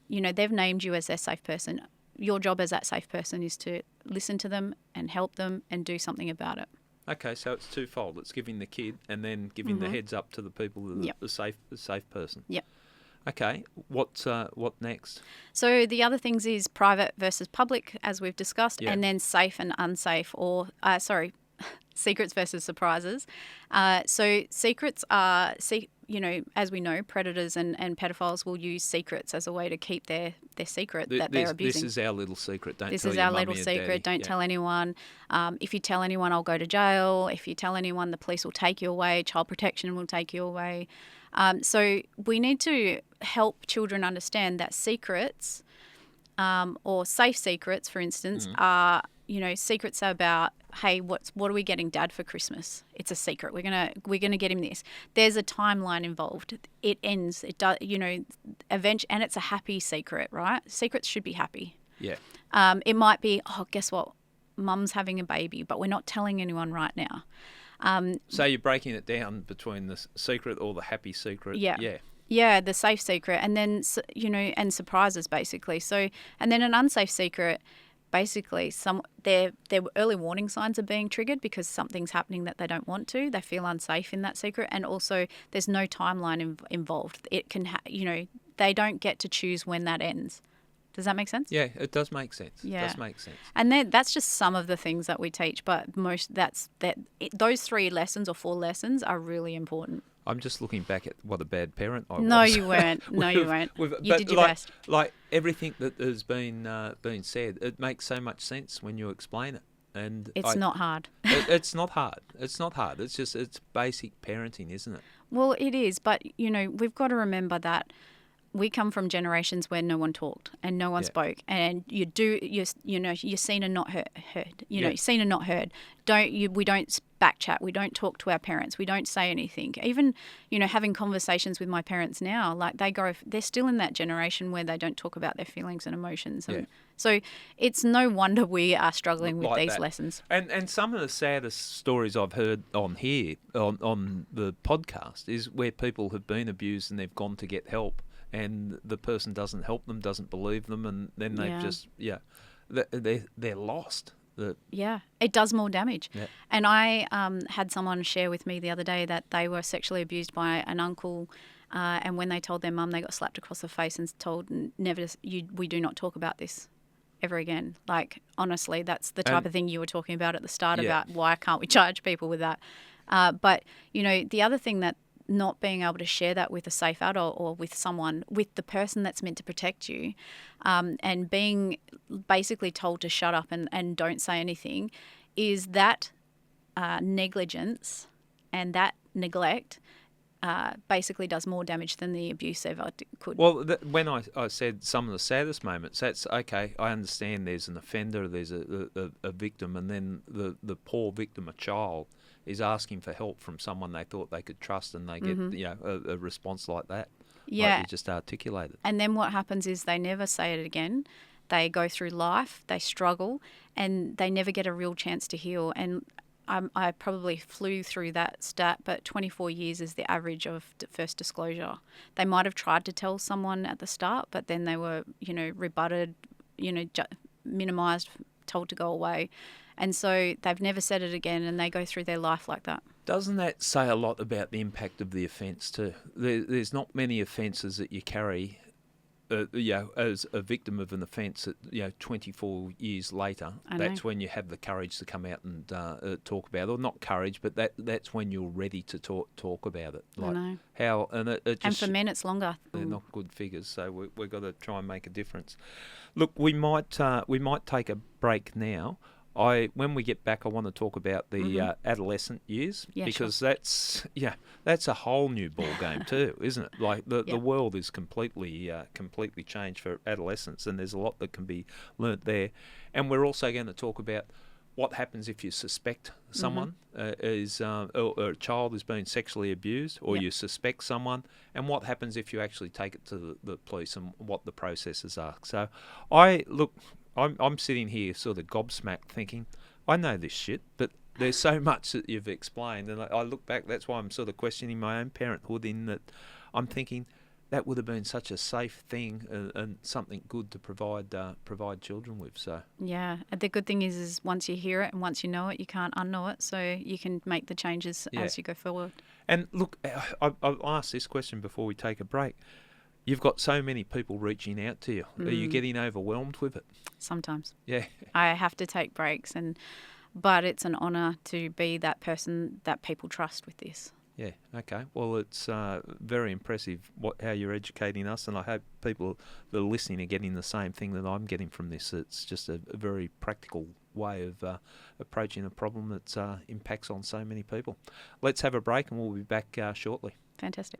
they've named you as their safe person. Your job as that safe person is to listen to them and help them and do something about it. Okay, so it's twofold. It's giving the kid and then giving the heads up to the people that are the safe person. Yep. Okay, what next? So the other things is private versus public, as we've discussed, and then safe and unsafe, or secrets versus surprises. So secrets are, as we know, predators and pedophiles will use secrets as a way to keep their secret that they're abusing. This is our little secret. This is our little secret. Don't tell anyone. If you tell anyone, I'll go to jail. If you tell anyone, the police will take you away. Child protection will take you away. So we need to help children understand that secrets, or safe secrets, for instance, are, secrets are about, hey, what are we getting Dad for Christmas? It's a secret. We're gonna get him this. There's a timeline involved. It ends. It does. Eventually, and it's a happy secret, right? Secrets should be happy. Yeah. It might be, oh, guess what? mum's having a baby, but we're not telling anyone right now. So you're breaking it down between the secret or the happy secret. Yeah. Yeah. Yeah, the safe secret, and then, and surprises, basically. So, and then an unsafe secret, basically, their early warning signs are being triggered because something's happening that they don't want to. They feel unsafe in that secret, and also there's no timeline involved. It can, they don't get to choose when that ends. Does that make sense? Yeah, it does make sense. Yeah. It does make sense. And then that's just some of the things that we teach, but those 3 lessons or 4 lessons are really important. I'm just looking back at what a bad parent I was. No, you weren't. No, you weren't. You did your best. Like everything that has been said, it makes so much sense when you explain it. And it's not hard. It's not hard. It's not hard. It's basic parenting, isn't it? Well, it is, but we've got to remember that we come from generations where no one talked and no one spoke, and you're seen and not heard. You're seen and not heard. We don't back chat. We don't talk to our parents. We don't say anything. Even having conversations with my parents now, like they're still in that generation where they don't talk about their feelings and emotions. And so it's no wonder we are struggling with these lessons. And some of the saddest stories I've heard on here on the podcast is where people have been abused and they've gone to get help, and the person doesn't help them, doesn't believe them, and then they're lost. It does more damage. Yeah. And I had someone share with me the other day that they were sexually abused by an uncle, and when they told their mum, they got slapped across the face and told, we do not talk about this ever again. Like, honestly, that's the type of thing you were talking about at the start about why can't we charge people with that. But, the other thing that not being able to share that with a safe adult or with someone, with the person that's meant to protect you, and being basically told to shut up and don't say anything, is that negligence and that neglect basically does more damage than the abuse ever could. Well, when I said some of the saddest moments, that's okay. I understand there's an offender, there's a victim, and then the poor victim, a child, is asking for help from someone they thought they could trust, and they get a response like that. Yeah. Like you just articulated. And then what happens is they never say it again. They go through life, they struggle, and they never get a real chance to heal. And I probably flew through that stat, but 24 years is the average of first disclosure. They might have tried to tell someone at the start, but then they were, rebutted, minimised, told to go away. And so they've never said it again, and they go through their life like that. Doesn't that say a lot about the impact of the offence too? There's not many offences that you carry, as a victim of an offence that 24 years later. That's when you have the courage to come out and talk about it. Or not courage, but that's when you're ready to talk about it. Like I know. How and it just, and for men, it's longer. They're not good figures, so we've got to try and make a difference. Look, we might take a break now. When we get back, I want to talk about the adolescent years, because that's a whole new ball game too, isn't it? Like the world is completely changed for adolescents, and there's a lot that can be learnt there. And we're also going to talk about what happens if you suspect someone or a child is being sexually abused, or you suspect someone, and what happens if you actually take it to the police and what the processes are. So I'm sitting here sort of gobsmacked thinking, I know this shit, but there's so much that you've explained, and I look back, that's why I'm sort of questioning my own parenthood, in that I'm thinking that would have been such a safe thing and something good to provide children with. So yeah, the good thing is once you hear it and once you know it, you can't unknow it, so you can make the changes as you go forward. And look, I'll ask this question before we take a break. You've got so many people reaching out to you. Are you getting overwhelmed with it? Sometimes. Yeah. I have to take breaks, but it's an honour to be that person that people trust with this. Yeah, okay. Well, it's very impressive how you're educating us, and I hope people that are listening are getting the same thing that I'm getting from this. It's just a very practical way of approaching a problem that impacts on so many people. Let's have a break, and we'll be back shortly. Fantastic.